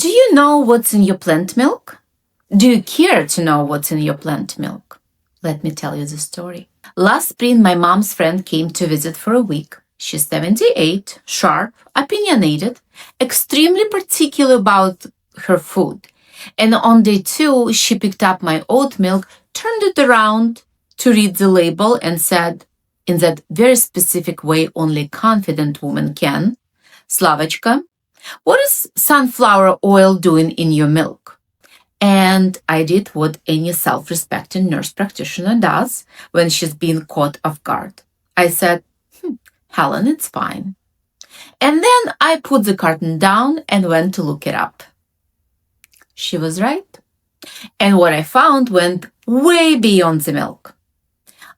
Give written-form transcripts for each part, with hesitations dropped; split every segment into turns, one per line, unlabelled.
Do you know what's in your plant milk? Do you care to know what's in your plant milk? Let me tell you the story. Last spring, my mom's friend came to visit for a week. She's 78, sharp, opinionated, extremely particular about her food. And on day 2, she picked up my oat milk, turned it around to read the label, and said, in that very specific way only a confident woman can, "Slavachka, what is sunflower oil doing in your milk?" And I did what any self-respecting nurse practitioner does when she's being caught off guard. I said, "Helen, it's fine." And then I put the carton down and went to look it up. She was right. And what I found went way beyond the milk.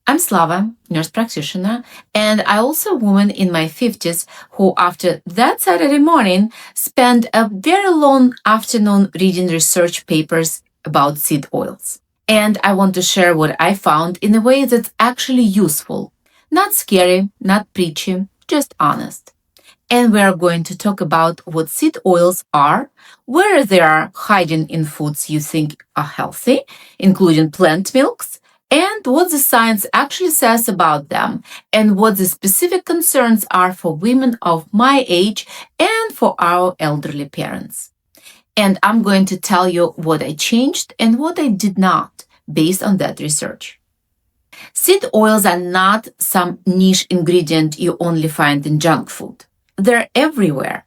I'm Slava, nurse practitioner, and I also a woman in my 50s who, after that Saturday morning, spent a very long afternoon reading research papers about seed oils. And I want to share what I found in a way that's actually useful. Not scary, not preachy, just honest. And we're going to talk about what seed oils are, where they are hiding in foods you think are healthy, including plant milks, and what the science actually says about them, and what the specific concerns are for women of my age and for our elderly parents. And I'm going to tell you what I changed and what I did not based on that research. Seed oils are not some niche ingredient you only find in junk food. They're everywhere.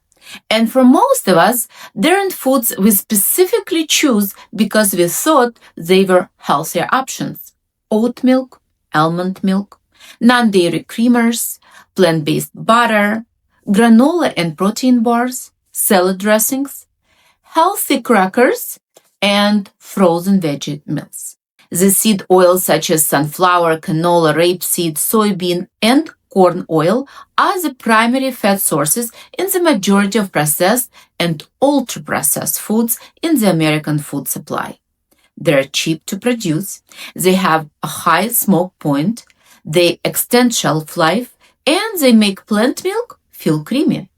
And for most of us, they're in foods we specifically choose because we thought they were healthier options. Oat milk, almond milk, non-dairy creamers, plant-based butter, granola and protein bars, salad dressings, healthy crackers, and frozen veggie meals. The seed oils such as sunflower, canola, rapeseed, soybean, and corn oil are the primary fat sources in the majority of processed and ultra-processed foods in the American food supply. They're cheap to produce, they have a high smoke point, they extend shelf life, and they make plant milk feel creamy.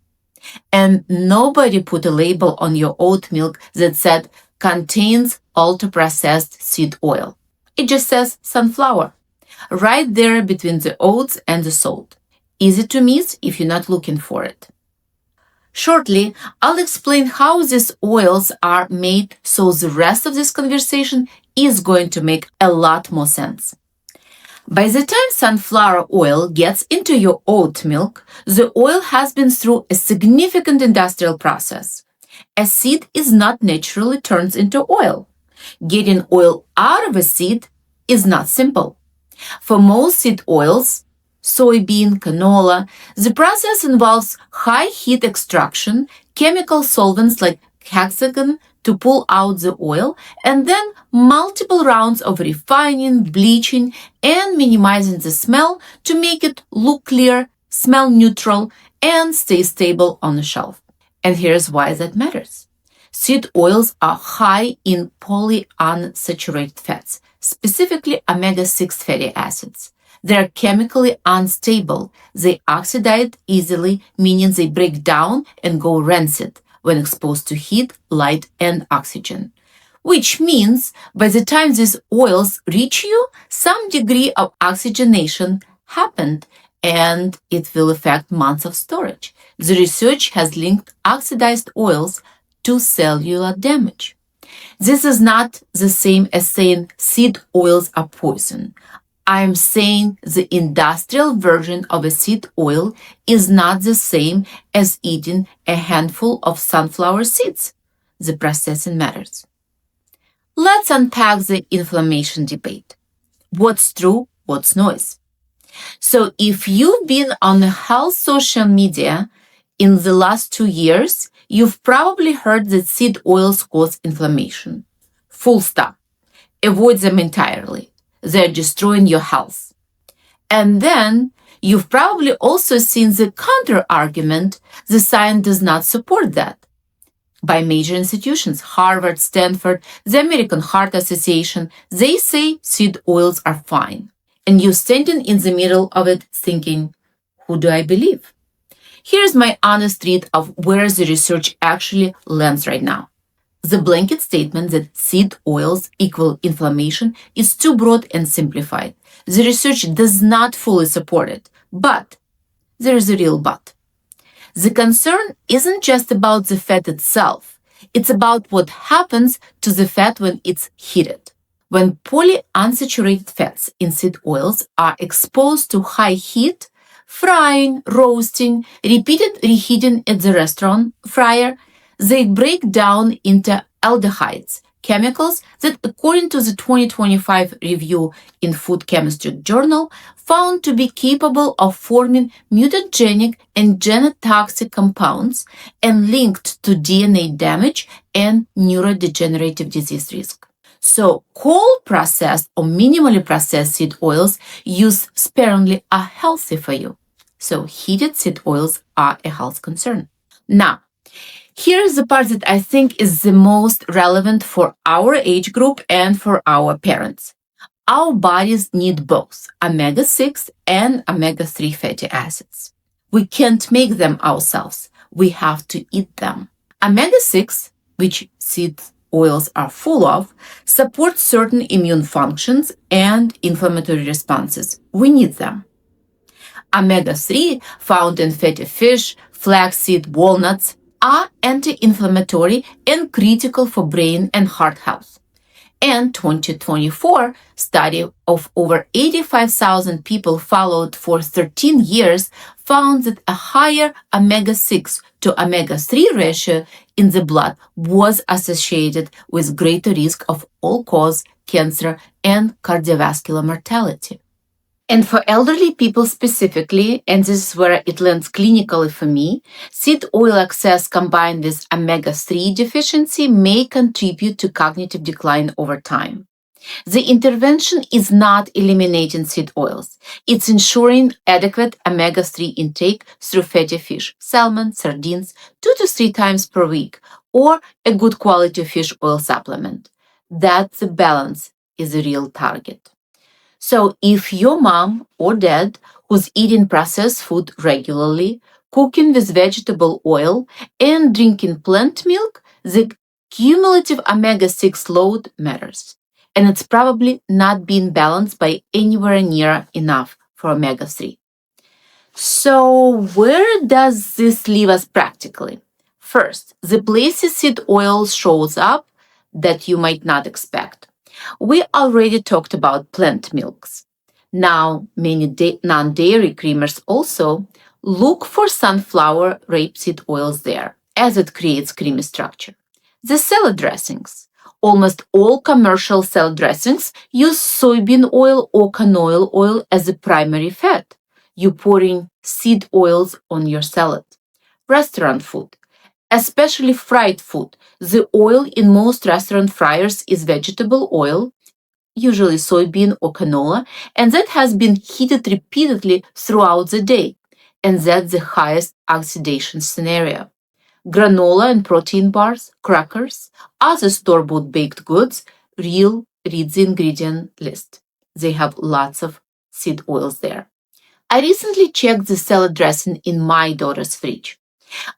And nobody put a label on your oat milk that said contains ultra-processed seed oil. It just says sunflower, right there between the oats and the salt. Easy to miss if you're not looking for it. Shortly, I'll explain how these oils are made so the rest of this conversation is going to make a lot more sense. By the time sunflower oil gets into your oat milk, the oil has been through a significant industrial process. A seed is not naturally turned into oil. Getting oil out of a seed is not simple. For most seed oils, soybean, canola, the process involves high heat extraction, chemical solvents like hexagon to pull out the oil, and then multiple rounds of refining, bleaching, and minimizing the smell to make it look clear, smell neutral, and stay stable on the shelf. And here's why that matters. Seed oils are high in polyunsaturated fats, specifically omega-6 fatty acids. They're chemically unstable. They oxidize easily, meaning they break down and go rancid when exposed to heat, light, and oxygen. Which means by the time these oils reach you, some degree of oxygenation happened, and it will affect months of storage. The research has linked oxidized oils to cellular damage. This is not the same as saying seed oils are poison. I'm saying the industrial version of a seed oil is not the same as eating a handful of sunflower seeds. The processing matters. Let's unpack the inflammation debate. What's true, what's noise? So if you've been on the health social media in the last 2 years, you've probably heard that seed oils cause inflammation. Full stop. Avoid them entirely. They're destroying your health. And then you've probably also seen the counter-argument, the science does not support that. By major institutions, Harvard, Stanford, the American Heart Association, they say seed oils are fine. And you're standing in the middle of it thinking, who do I believe? Here's my honest read of where the research actually lands right now. The blanket statement that seed oils equal inflammation is too broad and simplified. The research does not fully support it, but there is a real but. The concern isn't just about the fat itself, it's about what happens to the fat when it's heated. When polyunsaturated fats in seed oils are exposed to high heat, frying, roasting, repeated reheating at the restaurant fryer, they break down into aldehydes, chemicals that, according to the 2025 review in Food Chemistry Journal, found to be capable of forming mutagenic and genotoxic compounds and linked to DNA damage and neurodegenerative disease risk. So, cold processed or minimally processed seed oils used sparingly are healthy for you. So, heated seed oils are a health concern. Now, here's the part that I think is the most relevant for our age group and for our parents. Our bodies need both omega-6 and omega-3 fatty acids. We can't make them ourselves. We have to eat them. Omega-6, which seed oils are full of, support certain immune functions and inflammatory responses. We need them. Omega-3, found in fatty fish, flaxseed, walnuts, are anti-inflammatory and critical for brain and heart health. And 2024 study of over 85,000 people followed for 13 years found that a higher omega-6 to omega-3 ratio in the blood was associated with greater risk of all-cause cancer and cardiovascular mortality. And for elderly people specifically, and this is where it lands clinically for me, seed oil excess combined with omega-3 deficiency may contribute to cognitive decline over time. The intervention is not eliminating seed oils. It's ensuring adequate omega-3 intake through fatty fish, salmon, sardines, 2 to 3 times per week, or a good quality fish oil supplement. That the balance is the real target. So if your mom or dad who's eating processed food regularly, cooking with vegetable oil, and drinking plant milk, the cumulative omega-6 load matters. And it's probably not being balanced by anywhere near enough for omega-3. So where does this leave us practically? First, the places seed oil shows up that you might not expect. We already talked about plant milks. Now, many non-dairy creamers also look for sunflower rapeseed oils there, as it creates creamy structure. The salad dressings. Almost all commercial salad dressings use soybean oil or canola oil as a primary fat. You're pouring seed oils on your salad. Restaurant food. Especially fried food, the oil in most restaurant fryers is vegetable oil, usually soybean or canola, and that has been heated repeatedly throughout the day, and that's the highest oxidation scenario. Granola and protein bars, crackers, other store-bought baked goods, read the ingredient list. They have lots of seed oils there. I recently checked the salad dressing in my daughter's fridge.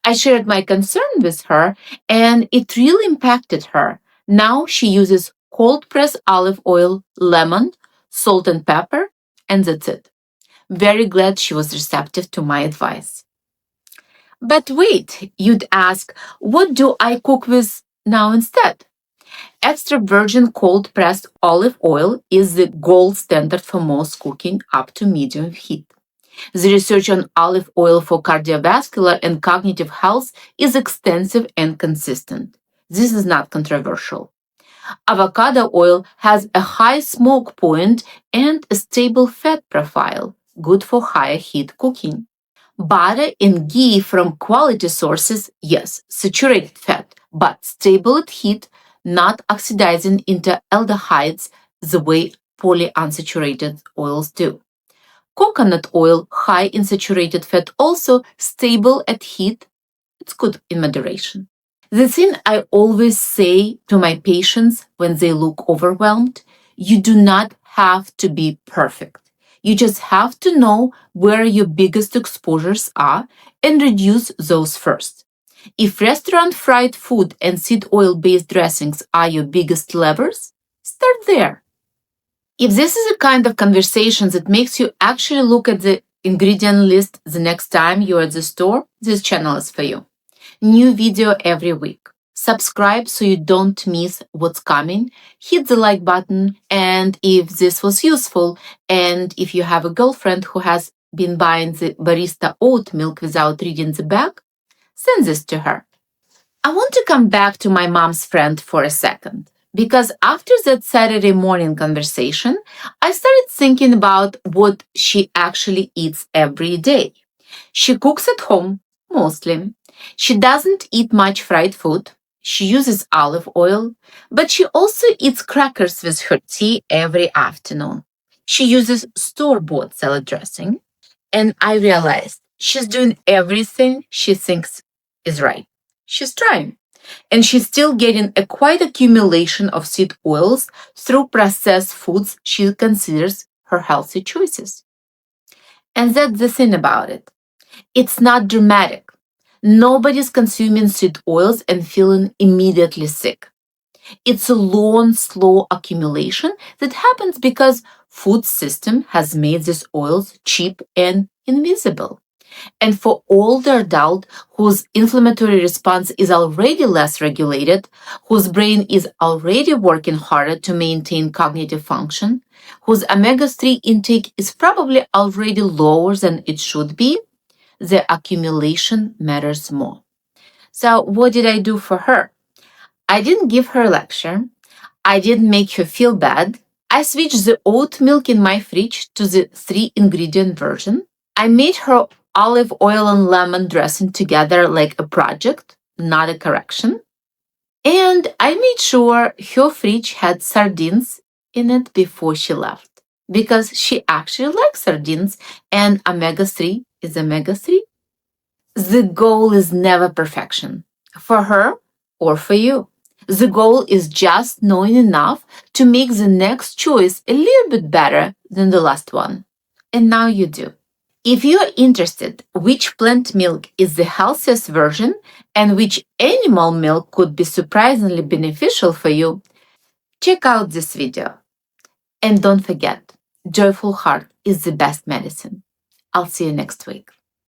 I shared my concern with her, and it really impacted her. Now she uses cold-pressed olive oil, lemon, salt and pepper, and that's it. Very glad she was receptive to my advice. But wait, you'd ask, what do I cook with now instead? Extra virgin cold-pressed olive oil is the gold standard for most cooking up to medium heat. The research on olive oil for cardiovascular and cognitive health is extensive and consistent. This is not controversial. Avocado oil has a high smoke point and a stable fat profile, good for higher heat cooking. Butter and ghee from quality sources, yes, saturated fat, but stable at heat, not oxidizing into aldehydes the way polyunsaturated oils do. Coconut oil, high in saturated fat, also stable at heat. It's good in moderation. The thing I always say to my patients when they look overwhelmed, you do not have to be perfect. You just have to know where your biggest exposures are and reduce those first. If restaurant fried food and seed oil based dressings are your biggest levers, start there. If this is a kind of conversation that makes you actually look at the ingredient list the next time you're at the store, this channel is for you. New video every week. Subscribe so you don't miss what's coming. Hit the like button, and if this was useful, and if you have a girlfriend who has been buying the barista oat milk without reading the back, send this to her. I want to come back to my mom's friend for a second, because after that Saturday morning conversation, I started thinking about what she actually eats every day. She cooks at home, mostly. She doesn't eat much fried food. She uses olive oil, but she also eats crackers with her tea every afternoon. She uses store-bought salad dressing, and I realized she's doing everything she thinks is right. She's trying. And she's still getting a quite accumulation of seed oils through processed foods she considers her healthy choices. And that's the thing about it. It's not dramatic. Nobody's consuming seed oils and feeling immediately sick. It's a long, slow accumulation that happens because food system has made these oils cheap and invisible. And for older adult whose inflammatory response is already less regulated, whose brain is already working harder to maintain cognitive function, whose omega-3 intake is probably already lower than it should be, the accumulation matters more. So what did I do for her? I didn't give her a lecture. I didn't make her feel bad. I switched the oat milk in my fridge to the 3-ingredient version. I made her olive oil and lemon dressing together like a project, not a correction. And I made sure her fridge had sardines in it before she left, because she actually likes sardines and omega-3 is omega-3. The goal is never perfection, for her or for you. The goal is just knowing enough to make the next choice a little bit better than the last one. And now you do. If you're interested which plant milk is the healthiest version and which animal milk could be surprisingly beneficial for you, check out this video. And don't forget, joyful heart is the best medicine. I'll see you next week.